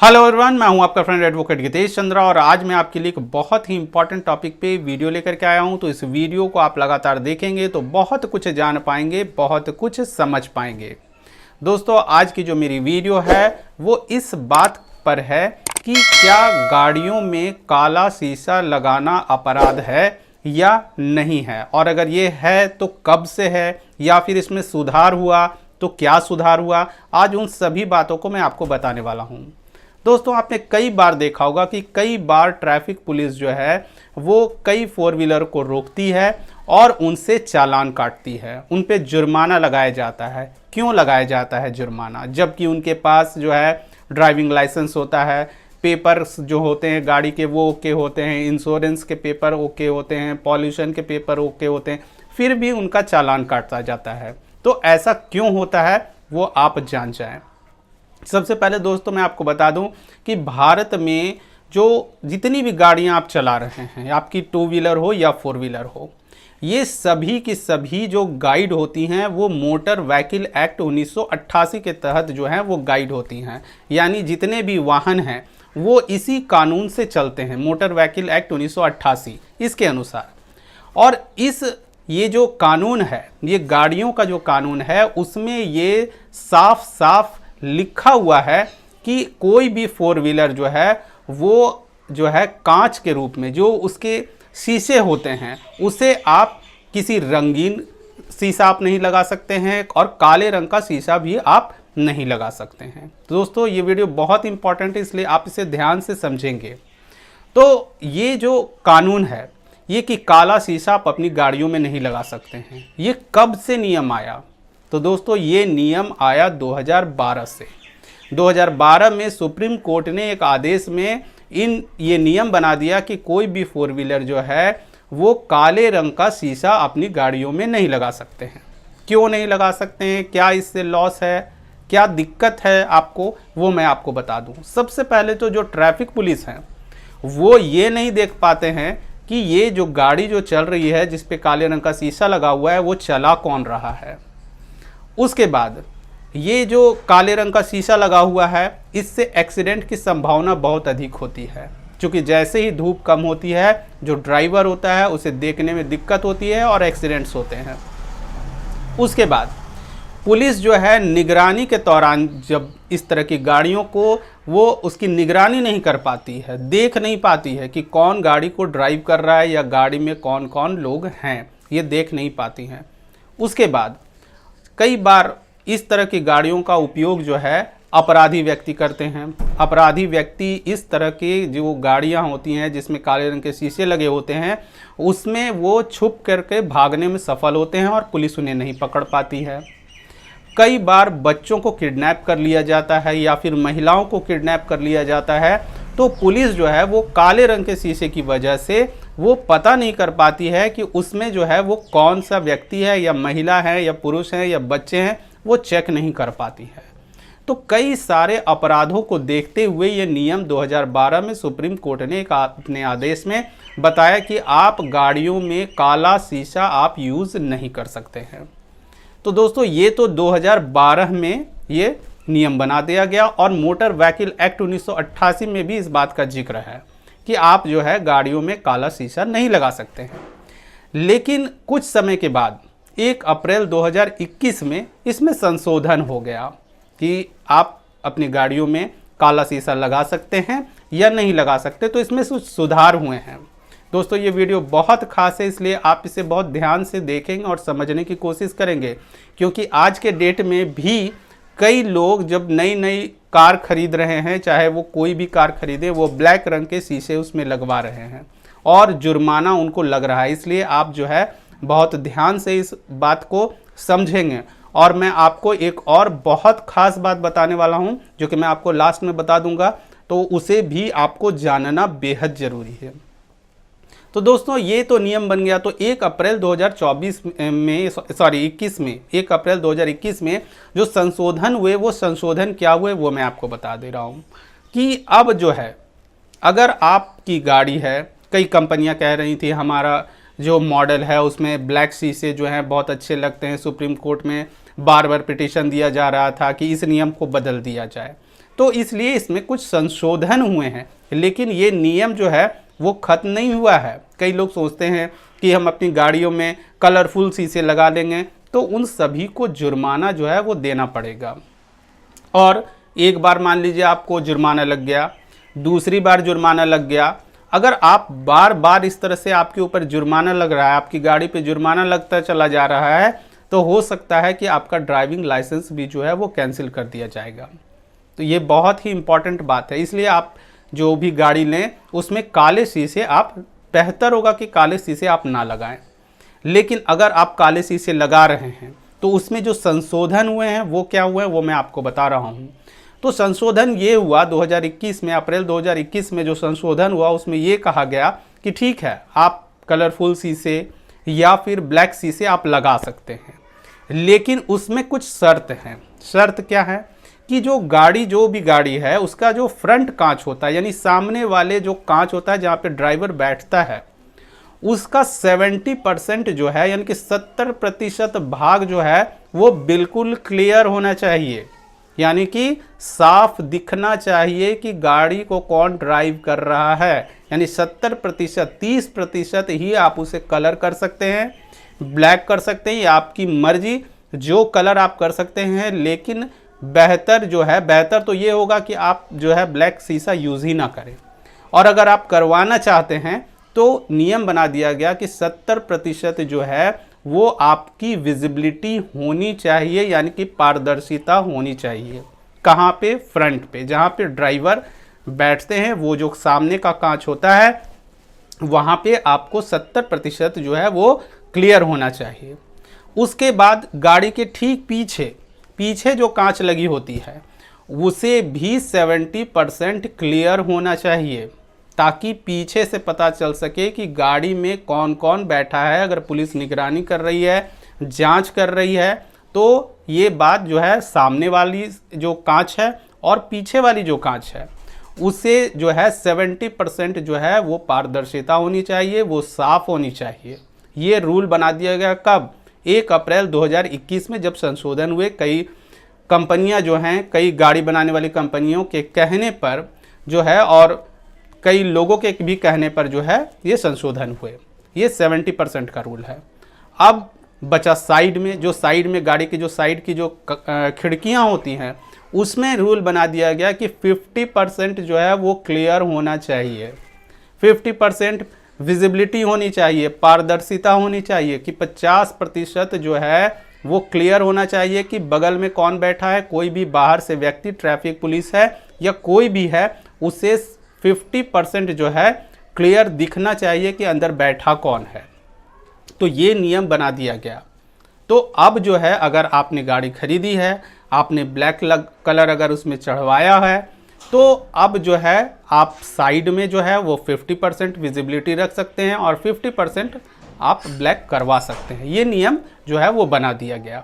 Hello everyone, मैं हूं आपका फ्रेंड एडवोकेट गितेश चंद्रा और आज मैं आपके लिए एक बहुत ही इंपॉर्टेंट टॉपिक पे वीडियो लेकर के आया हूं। तो इस वीडियो को आप लगातार देखेंगे तो बहुत कुछ जान पाएंगे, बहुत कुछ समझ पाएंगे। दोस्तों, आज की जो मेरी वीडियो है वो इस बात पर है कि क्या गाड़ियों में काला शीशा लगाना अपराध है या नहीं है, और अगर ये है तो कब से है या फिर इसमें सुधार हुआ तो क्या सुधार हुआ। आज उन सभी बातों को मैं आपको बताने वाला हूँ। दोस्तों, आपने कई बार देखा होगा कि कई बार ट्रैफिक पुलिस जो है वो कई फोर व्हीलर को रोकती है और उनसे चालान काटती है, उन पे जुर्माना लगाया जाता है। क्यों लगाया जाता है जुर्माना? जबकि उनके पास जो है ड्राइविंग लाइसेंस होता है, पेपर्स जो होते हैं गाड़ी के वो ओके होते हैं, इंश्योरेंस के पेपर ओके होते हैं, पॉल्यूशन के पेपर ओके होते हैं, फिर भी उनका चालान काटा जाता है। तो ऐसा क्यों होता है वो आप जान जाएं। सबसे पहले दोस्तों मैं आपको बता दूं कि भारत में जो जितनी भी गाड़ियां आप चला रहे हैं, आपकी टू व्हीलर हो या फोर व्हीलर हो, ये सभी की सभी जो गाइड होती हैं वो मोटर व्हीकल एक्ट 1988 के तहत जो है वो गाइड होती हैं। यानी जितने भी वाहन हैं वो इसी कानून से चलते हैं, मोटर व्हीकल एक्ट 1988 इसके अनुसार। और ये जो कानून है, ये गाड़ियों का जो कानून है, उसमें ये साफ साफ लिखा हुआ है कि कोई भी फोर व्हीलर जो है वो जो है कांच के रूप में जो उसके शीशे होते हैं उसे आप किसी रंगीन शीशा आप नहीं लगा सकते हैं और काले रंग का शीशा भी आप नहीं लगा सकते हैं। तो दोस्तों, ये वीडियो बहुत इंपॉर्टेंट है, इसलिए आप इसे ध्यान से समझेंगे। तो ये जो कानून है, ये कि काला शीशा आप अपनी गाड़ियों में नहीं लगा सकते हैं, ये कब से नियम आया? तो दोस्तों, ये नियम आया 2012 से। 2012 में सुप्रीम कोर्ट ने एक आदेश में ये नियम बना दिया कि कोई भी फोर व्हीलर जो है वो काले रंग का शीशा अपनी गाड़ियों में नहीं लगा सकते हैं। क्यों नहीं लगा सकते हैं, क्या इससे लॉस है, क्या दिक्कत है आपको, वो मैं आपको बता दूं। सबसे पहले तो जो ट्रैफिक पुलिस है वो ये नहीं देख पाते हैं कि ये जो गाड़ी जो चल रही है जिस पे काले रंग का शीशा लगा हुआ है वो चला कौन रहा है। उसके बाद ये जो काले रंग का शीशा लगा हुआ है, इससे एक्सीडेंट की संभावना बहुत अधिक होती है, क्योंकि जैसे ही धूप कम होती है जो ड्राइवर होता है उसे देखने में दिक्कत होती है और एक्सीडेंट्स होते हैं। उसके बाद पुलिस जो है निगरानी के दौरान जब इस तरह की गाड़ियों को वो उसकी निगरानी नहीं कर पाती है, देख नहीं पाती है कि कौन गाड़ी को ड्राइव कर रहा है या गाड़ी में कौन कौन लोग हैं, ये देख नहीं पाती हैं। उसके बाद कई बार इस तरह की गाड़ियों का उपयोग जो है अपराधी व्यक्ति करते हैं। अपराधी व्यक्ति इस तरह की जो गाड़ियां होती हैं जिसमें काले रंग के शीशे लगे होते हैं उसमें वो छुप करके भागने में सफल होते हैं और पुलिस उन्हें नहीं पकड़ पाती है। कई बार बच्चों को किडनैप कर लिया जाता है या फिर महिलाओं को किडनैप कर लिया जाता है, तो पुलिस जो है वो काले रंग के शीशे की वजह से वो पता नहीं कर पाती है कि उसमें जो है वो कौन सा व्यक्ति है, या महिला है या पुरुष है या बच्चे हैं, वो चेक नहीं कर पाती है। तो कई सारे अपराधों को देखते हुए ये नियम 2012 में सुप्रीम कोर्ट ने अपने आदेश में बताया कि आप गाड़ियों में काला शीशा आप यूज़ नहीं कर सकते हैं। तो दोस्तों, ये तो 2012 में ये नियम बना दिया गया और मोटर व्हीकल एक्ट 1988 में भी इस बात का जिक्र है कि आप जो है गाड़ियों में काला शीशा नहीं लगा सकते हैं। लेकिन कुछ समय के बाद 1 अप्रैल 2021 में इसमें संशोधन हो गया कि आप अपनी गाड़ियों में काला शीशा लगा सकते हैं या नहीं लगा सकते। तो इसमें कुछ सुधार हुए हैं। दोस्तों, ये वीडियो बहुत खास है, इसलिए आप इसे बहुत ध्यान से देखेंगे और समझने की कोशिश करेंगे, क्योंकि आज के डेट में भी कई लोग जब नई नई कार खरीद रहे हैं, चाहे वो कोई भी कार खरीदे, वो ब्लैक रंग के शीशे उसमें लगवा रहे हैं और जुर्माना उनको लग रहा है। इसलिए आप जो है बहुत ध्यान से इस बात को समझेंगे। और मैं आपको एक और बहुत खास बात बताने वाला हूं जो कि मैं आपको लास्ट में बता दूंगा, तो उसे भी आपको जानना बेहद ज़रूरी है। तो दोस्तों, ये तो नियम बन गया। तो 1 अप्रैल 2024 में 1 अप्रैल 2021 में जो संशोधन हुए, वो संशोधन क्या हुए वो मैं आपको बता दे रहा हूँ कि अब जो है अगर आपकी गाड़ी है, कई कंपनियां कह रही थी हमारा जो मॉडल है उसमें ब्लैक शीशे जो हैं बहुत अच्छे लगते हैं, सुप्रीम कोर्ट में बार बार पिटीशन दिया जा रहा था कि इस नियम को बदल दिया जाए। तो इसलिए इसमें कुछ संशोधन हुए हैं, लेकिन ये नियम जो है वो खत्म नहीं हुआ है। कई लोग सोचते हैं कि हम अपनी गाड़ियों में कलरफुल शीशे लगा लेंगे, तो उन सभी को जुर्माना जो है वो देना पड़ेगा। और एक बार मान लीजिए आपको जुर्माना लग गया, दूसरी बार जुर्माना लग गया, अगर आप बार बार इस तरह से आपके ऊपर जुर्माना लग रहा है, आपकी गाड़ी पे जुर्माना लगता चला जा रहा है, तो हो सकता है कि आपका ड्राइविंग लाइसेंस भी जो है वो कैंसिल कर दिया जाएगा। तो ये बहुत ही इम्पॉर्टेंट बात है। इसलिए आप जो भी गाड़ी लें उसमें काले शीशे, आप बेहतर होगा कि काले शीशे आप ना लगाएं। लेकिन अगर आप काले शीशे लगा रहे हैं तो उसमें जो संशोधन हुए हैं वो क्या हुए हैं वो मैं आपको बता रहा हूं। तो संशोधन ये हुआ 2021 में, अप्रैल 2021 में जो संशोधन हुआ उसमें ये कहा गया कि ठीक है, आप कलरफुल शीशे या फिर ब्लैक शीशे आप लगा सकते हैं, लेकिन उसमें कुछ शर्त हैं। शर्त क्या है कि जो भी गाड़ी है उसका जो फ्रंट कांच होता है, यानी सामने वाले जो कांच होता है जहाँ पे ड्राइवर बैठता है, उसका 70% जो है यानी कि 70% भाग जो है वो बिल्कुल क्लियर होना चाहिए, यानी कि साफ दिखना चाहिए कि गाड़ी को कौन ड्राइव कर रहा है। यानी 70%, 30% ही आप उसे कलर कर सकते हैं, ब्लैक कर सकते हैं, ये आपकी मर्जी, जो कलर आप कर सकते हैं। लेकिन बेहतर तो ये होगा कि आप जो है ब्लैक शीशा यूज़ ही ना करें। और अगर आप करवाना चाहते हैं तो नियम बना दिया गया कि 70% जो है वो आपकी विजिबिलिटी होनी चाहिए, यानी कि पारदर्शिता होनी चाहिए। कहाँ पे? फ्रंट पे, जहाँ पे ड्राइवर बैठते हैं, वो जो सामने का कांच होता है वहाँ पे आपको 70% जो है वो क्लियर होना चाहिए। उसके बाद गाड़ी के ठीक पीछे जो कांच लगी होती है उसे भी 70% क्लियर होना चाहिए, ताकि पीछे से पता चल सके कि गाड़ी में कौन कौन बैठा है। अगर पुलिस निगरानी कर रही है, जांच कर रही है, तो ये बात जो है सामने वाली जो कांच है और पीछे वाली जो कांच है उसे जो है 70% जो है वो पारदर्शिता होनी चाहिए, वो साफ होनी चाहिए। ये रूल बना दिया गया कब? 1 अप्रैल 2021 में, जब संशोधन हुए। कई कंपनियां जो हैं, कई गाड़ी बनाने वाली कंपनियों के कहने पर जो है और कई लोगों के भी कहने पर जो है ये संशोधन हुए। ये 70% का रूल है। अब बचा साइड में, जो साइड में गाड़ी की जो साइड की जो खिड़कियां होती हैं उसमें रूल बना दिया गया कि 50% जो है वो क्लियर होना चाहिए, 50% विजिबिलिटी होनी चाहिए, पारदर्शिता होनी चाहिए, कि 50% जो है वो क्लियर होना चाहिए कि बगल में कौन बैठा है। कोई भी बाहर से व्यक्ति, ट्रैफिक पुलिस है या कोई भी है, उसे 50% जो है क्लियर दिखना चाहिए कि अंदर बैठा कौन है। तो ये नियम बना दिया गया। तो अब जो है अगर आपने गाड़ी खरीदी है, आपने ब्लैक कलर अगर उसमें चढ़वाया है, तो अब जो है आप साइड में जो है वो 50% विजिबिलिटी रख सकते हैं और 50% आप ब्लैक करवा सकते हैं। ये नियम जो है वो बना दिया गया।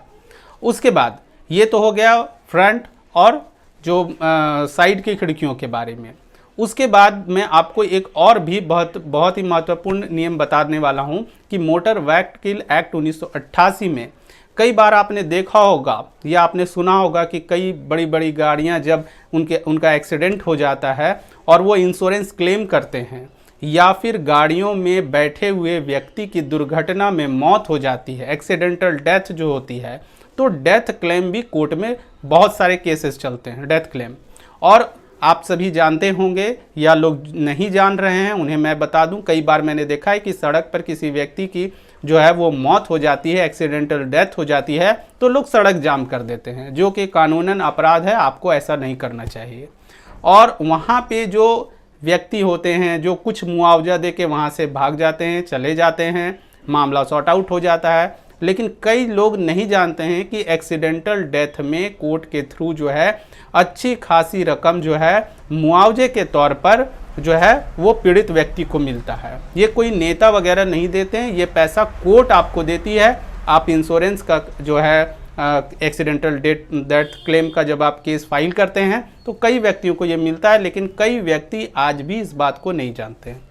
उसके बाद ये तो हो गया फ्रंट और जो साइड की खिड़कियों के बारे में। उसके बाद मैं आपको एक और भी बहुत ही महत्वपूर्ण नियम बताने वाला हूं कि मोटर व्हीकल एक्ट 1988 में कई बार आपने देखा होगा या आपने सुना होगा कि कई बड़ी बड़ी गाड़ियां जब उनका एक्सीडेंट हो जाता है और वो इंश्योरेंस क्लेम करते हैं, या फिर गाड़ियों में बैठे हुए व्यक्ति की दुर्घटना में मौत हो जाती है, एक्सीडेंटल डेथ जो होती है, तो डेथ क्लेम भी कोर्ट में बहुत सारे केसेस चलते हैं, डेथ क्लेम। और आप सभी जानते होंगे या लोग नहीं जान रहे हैं उन्हें मैं बता दूं, कई बार मैंने देखा है कि सड़क पर किसी व्यक्ति की जो है वो मौत हो जाती है, एक्सीडेंटल डेथ हो जाती है, तो लोग सड़क जाम कर देते हैं, जो कि कानूनन अपराध है। आपको ऐसा नहीं करना चाहिए। और वहाँ पे जो व्यक्ति होते हैं जो कुछ मुआवजा दे के वहाँ से भाग जाते हैं, चले जाते हैं, मामला सॉर्ट आउट हो जाता है। लेकिन कई लोग नहीं जानते हैं कि एक्सीडेंटल डेथ में कोर्ट के थ्रू जो है अच्छी खासी रकम जो है मुआवजे के तौर पर जो है वो पीड़ित व्यक्ति को मिलता है। ये कोई नेता वगैरह नहीं देते हैं, ये पैसा कोर्ट आपको देती है। आप इंश्योरेंस का जो है एक्सीडेंटल डेथ क्लेम का जब आप केस फाइल करते हैं तो कई व्यक्तियों को ये मिलता है, लेकिन कई व्यक्ति आज भी इस बात को नहीं जानते हैं।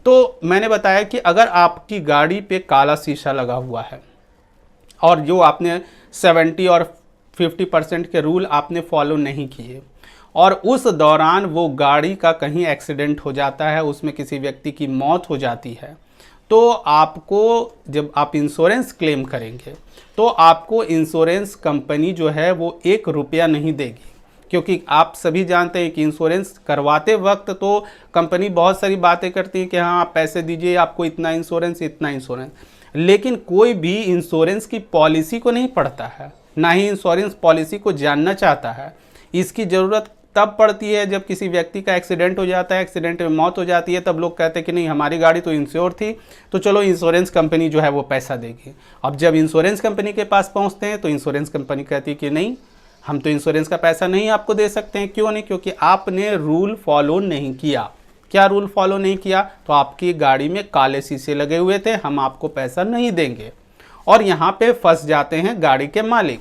तो मैंने बताया कि अगर आपकी गाड़ी पे काला शीशा लगा हुआ है और जो आपने 70 और 50% के रूल आपने फॉलो नहीं किए, और उस दौरान वो गाड़ी का कहीं एक्सीडेंट हो जाता है, उसमें किसी व्यक्ति की मौत हो जाती है, तो आपको जब आप इंश्योरेंस क्लेम करेंगे तो आपको इंश्योरेंस कंपनी जो है वो 1 रुपया नहीं देगी। क्योंकि आप सभी जानते हैं कि इंश्योरेंस करवाते वक्त तो कंपनी बहुत सारी बातें करती है कि हाँ आप पैसे दीजिए, आपको इतना इंश्योरेंस, इतना इंश्योरेंस, लेकिन कोई भी इंश्योरेंस की पॉलिसी को नहीं पढ़ता है, ना ही इंश्योरेंस पॉलिसी को जानना चाहता है। इसकी ज़रूरत तब पड़ती है जब किसी व्यक्ति का एक्सीडेंट हो जाता है, एक्सीडेंट में मौत हो जाती है, तब लोग कहते हैं कि नहीं हमारी गाड़ी तो इंश्योर थी, तो चलो इंश्योरेंस कंपनी जो है वो पैसा देगी। अब जब इंश्योरेंस कंपनी के पास पहुंचते हैं तो इंश्योरेंस कंपनी कहती है कि नहीं, हम तो इंश्योरेंस का पैसा नहीं आपको दे सकते हैं। क्यों नहीं? क्योंकि आपने रूल फॉलो नहीं किया। क्या रूल फॉलो नहीं किया? तो आपकी गाड़ी में काले शीशे लगे हुए थे, हम आपको पैसा नहीं देंगे। और यहाँ पे फंस जाते हैं गाड़ी के मालिक।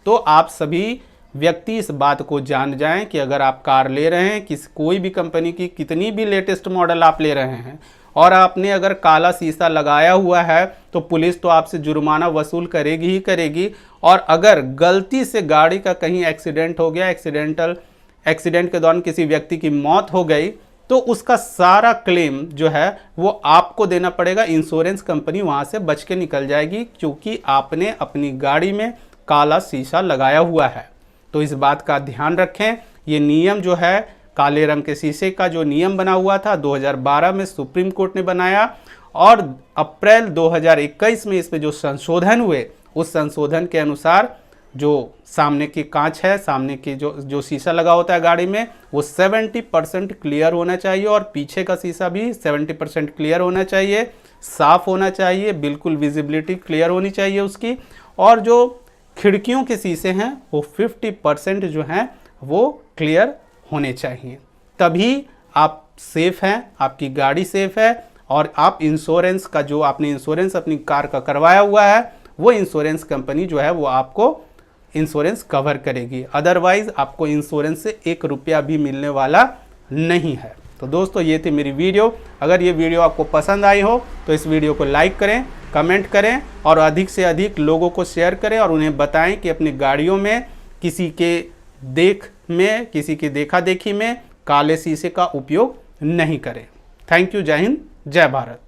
तो आप सभी व्यक्ति इस बात को जान जाएं कि अगर आप कार ले रहे हैं, कोई भी कंपनी की कितनी भी लेटेस्ट मॉडल आप ले रहे हैं और आपने अगर काला शीशा लगाया हुआ है तो पुलिस तो आपसे जुर्माना वसूल करेगी ही करेगी। और अगर गलती से गाड़ी का कहीं एक्सीडेंट हो गया, एक्सीडेंट के दौरान किसी व्यक्ति की मौत हो गई, तो उसका सारा क्लेम जो है वो आपको देना पड़ेगा। इंश्योरेंस कंपनी वहाँ से बच के निकल जाएगी क्योंकि आपने अपनी गाड़ी में काला शीशा लगाया हुआ है। तो इस बात का ध्यान रखें। ये नियम जो है, काले रंग के शीशे का जो नियम बना हुआ था 2012 में सुप्रीम कोर्ट ने बनाया और अप्रैल 2021 में इस पे जो संशोधन हुए, उस संशोधन के अनुसार जो सामने की कांच है, सामने की जो शीशा लगा होता है गाड़ी में, वो 70% क्लियर होना चाहिए और पीछे का शीशा भी 70% क्लियर होना चाहिए, साफ होना चाहिए, बिल्कुल विजिबिलिटी क्लियर होनी चाहिए उसकी। और जो खिड़कियों के शीशे हैं वो 50% जो हैं वो क्लियर होने चाहिए। तभी आप सेफ हैं, आपकी गाड़ी सेफ है और आप इंश्योरेंस का जो आपने इंश्योरेंस अपनी कार का करवाया हुआ है वो इंश्योरेंस कंपनी जो है वो आपको इंश्योरेंस कवर करेगी। अदरवाइज आपको इंश्योरेंस से 1 रुपया भी मिलने वाला नहीं है। तो दोस्तों ये थी मेरी वीडियो। अगर ये वीडियो आपको पसंद आई हो तो इस वीडियो को लाइक करें, कमेंट करें और अधिक से अधिक लोगों को शेयर करें और उन्हें बताएं कि अपनी गाड़ियों में किसी की देखा देखी में काले शीशे का उपयोग नहीं करें। Thank you. जय हिंद, जय भारत।